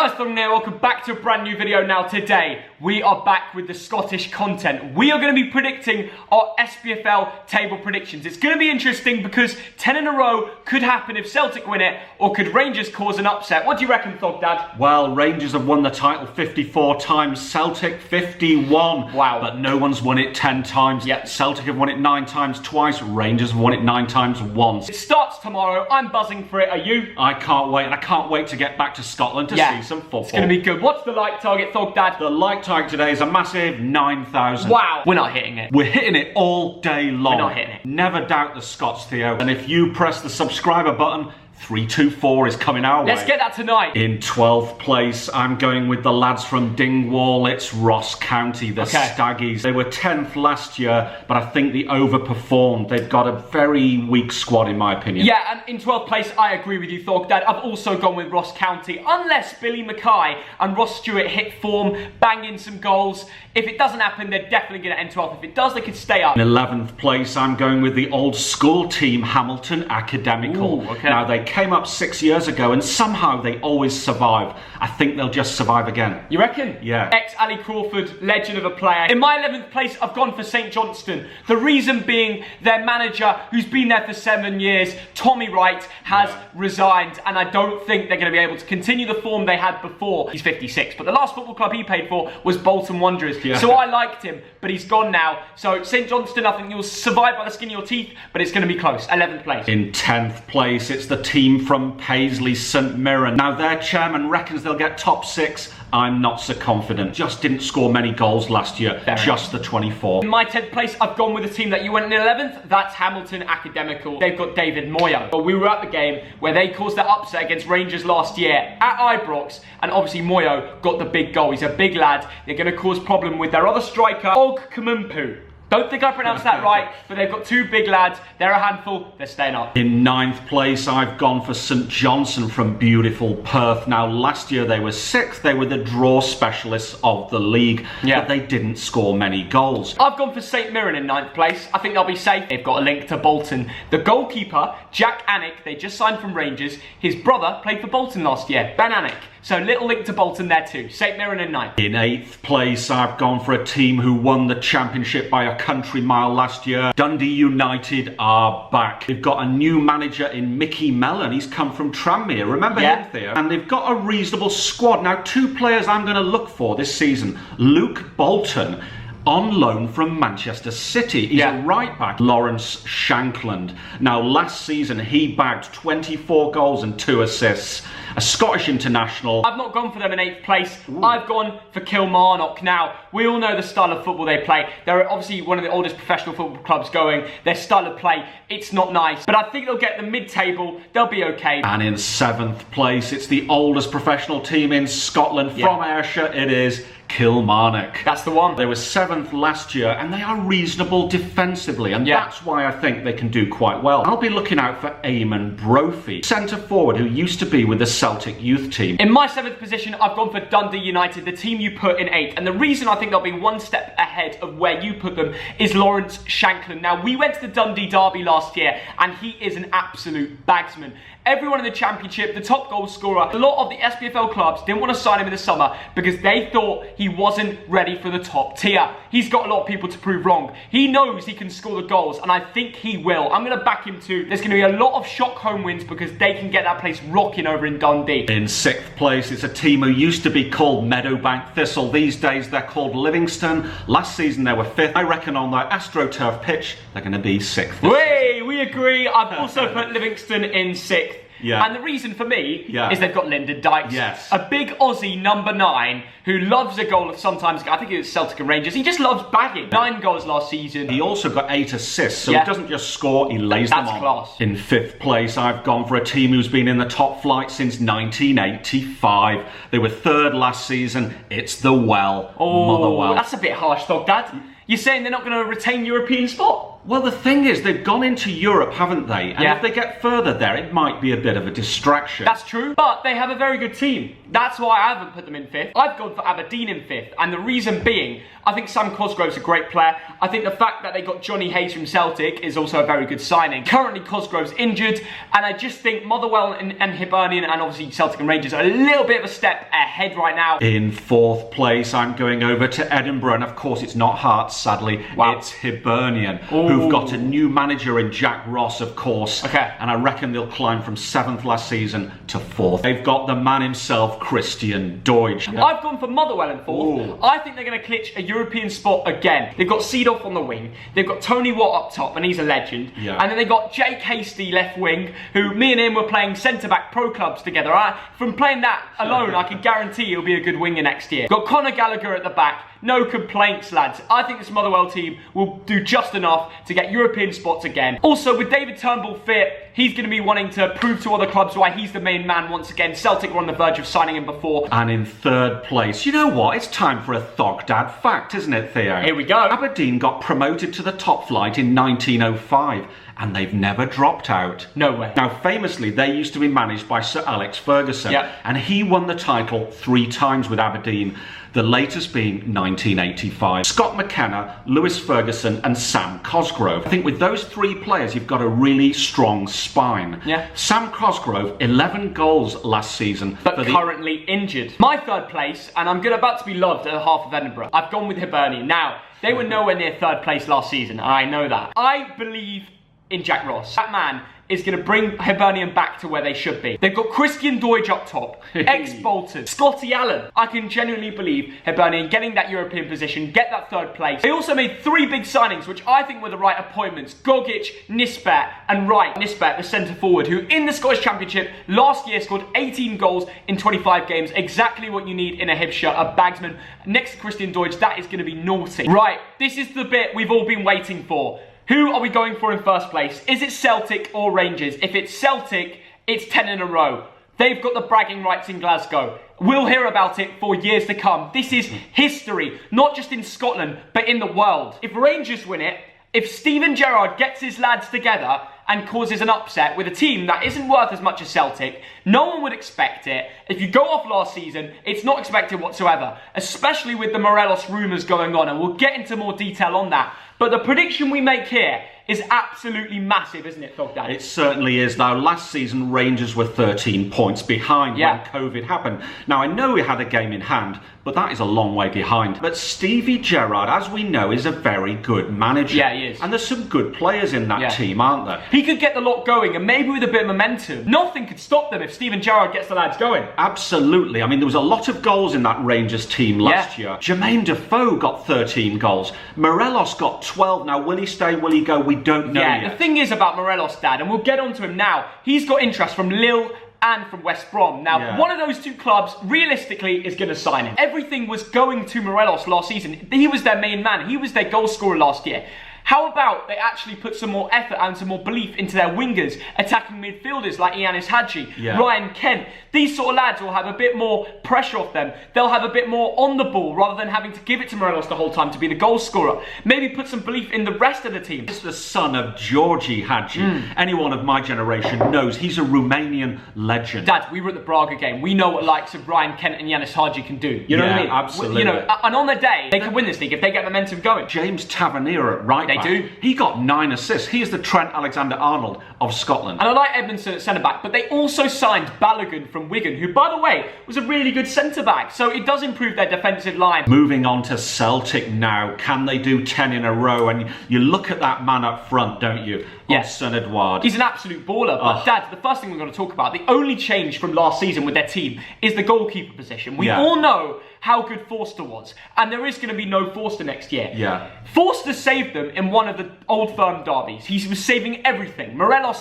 guys, Thogden here, welcome back to a brand new video. Now today, we are back with the Scottish content. We are going to be predicting our SPFL table predictions. It's going to be interesting because 10 in a row could happen if Celtic win it, or could Rangers cause an upset. What do you reckon, Thog Dad? Well, Rangers have won the title 54 times, Celtic 51. Wow. But no one's won it 10 times. Yep. Celtic have won it 9 times twice, Rangers have won it 9 times once. It starts tomorrow, I'm buzzing for it, are you? I can't wait, and I can't wait to get back to Scotland to see some football. It's going to be good. What's the like target, Thog Dad? The like target today is a massive 9,000. Wow. We're not hitting it. We're hitting it all day long. We're not hitting it. Never doubt the Scots, Theo. And if you press the subscriber button, 324 is coming our way. Let's get that tonight. In 12th place, I'm going with the lads from Dingwall. It's Ross County, the Staggies. They were 10th last year, but I think they overperformed. They've got a very weak squad, in my opinion. Yeah, and in 12th place, I agree with you, Thog Dad. I've also gone with Ross County. Unless Billy Mackay and Ross Stewart hit form, bang in some goals. If it doesn't happen, they're definitely going to end 12th. If it does, they could stay up. In 11th place, I'm going with the old school team, Hamilton Academical. Ooh, okay. Now, they came up 6 years ago, and somehow they always survive. I think they'll just survive again. You reckon? Yeah. Ex-Ali Crawford, legend of a player. In my 11th place, I've gone for St Johnstone. The reason being their manager, who's been there for 7 years, Tommy Wright, has resigned, and I don't think they're going to be able to continue the form they had before. He's 56, but the last football club he played for was Bolton Wanderers. Yeah. So I liked him, but he's gone now. So St Johnstone, I think you'll survive by the skin of your teeth, but it's going to be close. 11th place. In 10th place, it's the team from Paisley St Mirren. Now, their chairman reckons they'll get top 6. I'm not so confident. Just didn't score many goals last year, just the 24. In my 10th place, I've gone with a team that you went in 11th. That's Hamilton Academical. They've got David Moyo. But we were at the game where they caused that upset against Rangers last year at Ibrox, and obviously Moyo got the big goal. He's a big lad. They're going to cause problem with their other striker, Goalkeeper. Don't think I pronounced that right, but they've got 2 big lads. They're a handful. They're staying up. In 9th place, I've gone for St Johnstone from beautiful Perth. Now, last year they were 6th. They were the draw specialists of the league, but they didn't score many goals. I've gone for St Mirren in 9th place. I think they'll be safe. They've got a link to Bolton. The goalkeeper, Jack Annick, they just signed from Rangers. His brother played for Bolton last year, Ben Annick. So little link to Bolton there too. St Mirren in 9th. In 8th place, I've gone for a team who won the championship by a country mile last year. Dundee United are back. They've got a new manager in Mickey Mellon. He's come from Tranmere. Remember him, Theo? And they've got a reasonable squad. Now, 2 players I'm going to look for this season. Luke Bolton, on loan from Manchester City. He's a right back. Lawrence Shanklin. Now, last season he bagged 24 goals and 2 assists. A Scottish international. I've not gone for them in 8th place. I've gone for Kilmarnock. Now, we all know the style of football they play. They're obviously one of the oldest professional football clubs going. Their style of play, it's not nice. But I think they'll get the mid-table. They'll be okay. And in 7th place, it's the oldest professional team in Scotland. From Ayrshire, it is Kilmarnock. That's the one. They were 7th last year, and they are reasonable defensively, and that's why I think they can do quite well. I'll be looking out for Eamon Brophy, centre forward who used to be with the Celtic youth team. In my 7th position, I've gone for Dundee United, the team you put in 8th. And the reason I think they'll be 1 step ahead of where you put them is Lawrence Shanklin. Now, we went to the Dundee derby last year, and he is an absolute bagsman. Everyone in the championship, the top goal scorer, a lot of the SPFL clubs didn't want to sign him in the summer because they thought he wasn't ready for the top tier. He's got a lot of people to prove wrong. He knows he can score the goals, and I think he will. I'm going to back him too. There's going to be a lot of shock home wins because they can get that place rocking over in Dundee. In 6th place, it's a team who used to be called Meadowbank Thistle. These days, they're called Livingston. Last season, they were 5th. I reckon on their AstroTurf pitch, they're going to be 6th. Wait, we agree. I've also put Livingston in 6th. Yeah. And the reason for me is they've got Lyndon Dykes. Yes. A big Aussie number 9 who loves a goal sometimes. I think it was Celtic and Rangers. He just loves bagging. 9 goals last season. He also got 8 assists, so he doesn't just score, he lays them on. That's class. In 5th place, I've gone for a team who's been in the top flight since 1985. They were 3rd last season. It's the Motherwell. That's a bit harsh, Thog Dad. You're saying they're not going to retain European spot? Well, the thing is, they've gone into Europe, haven't they? And if they get further there, it might be a bit of a distraction. That's true, but they have a very good team. That's why I haven't put them in 5th. I've gone for Aberdeen in 5th, and the reason being, I think Sam Cosgrove's a great player. I think the fact that they got Johnny Hayes from Celtic is also a very good signing. Currently, Cosgrove's injured, and I just think Motherwell and Hibernian, and obviously Celtic and Rangers, are a little bit of a step ahead right now. In 4th place, I'm going over to Edinburgh, and of course it's not Hearts, sadly. Wow. It's Hibernian, who've got a new manager in Jack Ross, of course. Okay. And I reckon they'll climb from 7th last season to 4th. They've got the man himself, Christian Deutsch. I've gone for Motherwell in 4th. I think they're going to clinch a European spot again. They've got Seedorf on the wing. They've got Tony Watt up top, and he's a legend. Yeah. And then they've got Jake Hasty left wing, who me and him were playing centre-back pro clubs together. From playing that alone, I can guarantee he'll be a good winger next year. Got Conor Gallagher at the back. No complaints, lads. I think this Motherwell team will do just enough to get European spots again. Also, with David Turnbull fit, he's going to be wanting to prove to other clubs why he's the main man once again. Celtic were on the verge of signing him before. And in 3rd place, you know what? It's time for a Thogdad fact, isn't it, Theo? Here we go. Aberdeen got promoted to the top flight in 1905. And they've never dropped out. No way. Now, famously, they used to be managed by Sir Alex Ferguson. Yep. And he won the title 3 times with Aberdeen, the latest being 1985. Scott McKenna, Lewis Ferguson and Sam Cosgrove. I think with those 3 players, you've got a really strong spine. Yeah. Sam Cosgrove, 11 goals last season. But currently injured. My 3rd place, and I'm about to be loved at the half of Edinburgh. I've gone with Hibernian. Now, they were nowhere near 3rd place last season. I know that. I believe in Jack Ross. That man is going to bring Hibernian back to where they should be. They've got Christian Deutsch up top, ex-Bolton, Scotty Allen. I can genuinely believe Hibernian getting that European position, get that 3rd place. They also made 3 big signings, which I think were the right appointments. Gogic, Nisbet and Wright. Nisbet, the centre forward, who in the Scottish Championship last year scored 18 goals in 25 games. Exactly what you need in a Hibsher, a bagsman. Next to Christian Deutsch, that is going to be naughty. Right, this is the bit we've all been waiting for. Who are we going for in 1st place? Is it Celtic or Rangers? If it's Celtic, it's 10 in a row. They've got the bragging rights in Glasgow. We'll hear about it for years to come. This is history, not just in Scotland, but in the world. If Rangers win it, if Steven Gerrard gets his lads together and causes an upset with a team that isn't worth as much as Celtic, no one would expect it. If you go off last season, it's not expected whatsoever, especially with the Morelos rumours going on, and we'll get into more detail on that. But the prediction we make here is absolutely massive, isn't it, Thogdad? It certainly is. Now, last season, Rangers were 13 points behind when COVID happened. Now, I know we had a game in hand, but that is a long way behind. But Stevie Gerrard, as we know, is a very good manager. Yeah, he is. And there's some good players in that team, aren't there? He could get the lot going, and maybe with a bit of momentum. Nothing could stop them if Steven Gerrard gets the lads going. Absolutely. I mean, there was a lot of goals in that Rangers team last year. Jermaine Defoe got 13 goals. Morelos got 12. Now, will he stay? Will he go? We don't know yet. The thing is about Morelos, Dad, and we'll get on to him now, he's got interest from Lille and from West Brom. Now, one of those 2 clubs, realistically, is going to sign him. Everything was going to Morelos last season. He was their main man. He was their goal scorer last year. How about they actually put some more effort and some more belief into their wingers, attacking midfielders like Ianis Hadji, Ryan Kent. These sort of lads will have a bit more pressure off them. They'll have a bit more on the ball rather than having to give it to Morelos the whole time to be the goal scorer. Maybe put some belief in the rest of the team. He's the son of Georgi Hadji. Anyone of my generation knows he's a Romanian legend. Dad, we were at the Braga game. We know what likes of Ryan Kent and Ianis Hadji can do. You know what I mean? Absolutely. You know, and on their day, they could win this league if they get momentum going. James Tavernier at right back. They do. He got 9 assists. He is the Trent Alexander-Arnold of Scotland. And I like Edmondson at centre-back, but they also signed Balogun from Wigan, who, by the way, was a really good centre-back. So it does improve their defensive line. Moving on to Celtic now. Can they do 10 in a row? And you look at that man up front, don't you? Yes. Saint-Edouard. He's an absolute baller. But, Dad, the first thing we're going to talk about, the only change from last season with their team is the goalkeeper position. We all know how good Forster was. And there is going to be no Forster next year. Forster saved them in one of the Old Firm derbies. He was saving everything. Morelos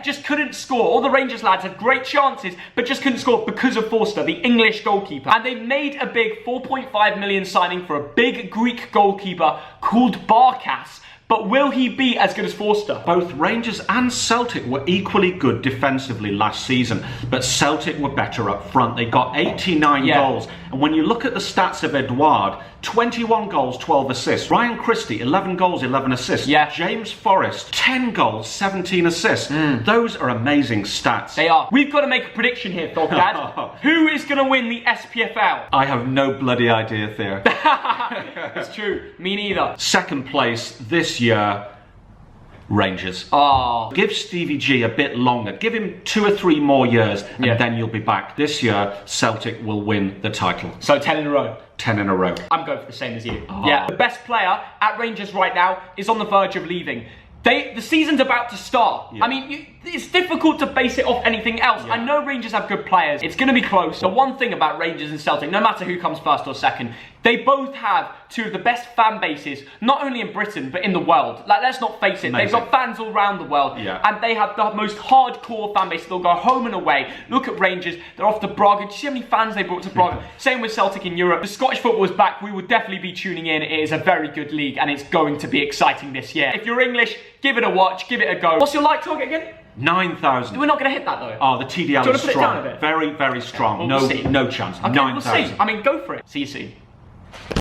just couldn't score. All the Rangers lads had great chances, but just couldn't score because of Forster, the English goalkeeper. And they made a big 4.5 million signing for a big Greek goalkeeper called Barkas. but will he be as good as Forster? Both Rangers and Celtic were equally good defensively last season, but Celtic were better up front. They got 89 goals, and when you look at the stats of Edouard, 21 goals, 12 assists. Ryan Christie, 11 goals, 11 assists. James Forrest, 10 goals, 17 assists. Those are amazing stats. They are. We've got to make a prediction here, Thog Dad. Who is going to win the SPFL? I have no bloody idea, Theo. It's true. Me neither. Second place this year, Rangers. Oh. Give Stevie G a bit longer. Give him 2 or 3 more years, and then you'll be back. This year, Celtic will win the title. So 10 in a row. 10 in a row. I'm going for the same as you. Yeah. The best player at Rangers right now is on the verge of leaving. The season's about to start. I mean, it's difficult to base it off anything else. I know Rangers have good players. It's going to be close. The one thing about Rangers and Celtic, no matter who comes first or second, they both have 2 of the best fan bases, not only in Britain, but in the world. Like, let's not face it. They've got fans all around the world. And they have the most hardcore fan base. They'll go home and away. Look at Rangers. They're off to Braga. Do you see how many fans they brought to Braga? Same with Celtic in Europe. The Scottish football is back. We will definitely be tuning in. It is a very good league, and it's going to be exciting this year. If you're English, give it a watch. Give it a go. What's your like target again? 9,000. We're not going to hit that though. Oh, the TDL is strong. Very, very strong. Well, we'll see. No chance. Okay, 9,000. we'll see. I mean, go for it. See you soon.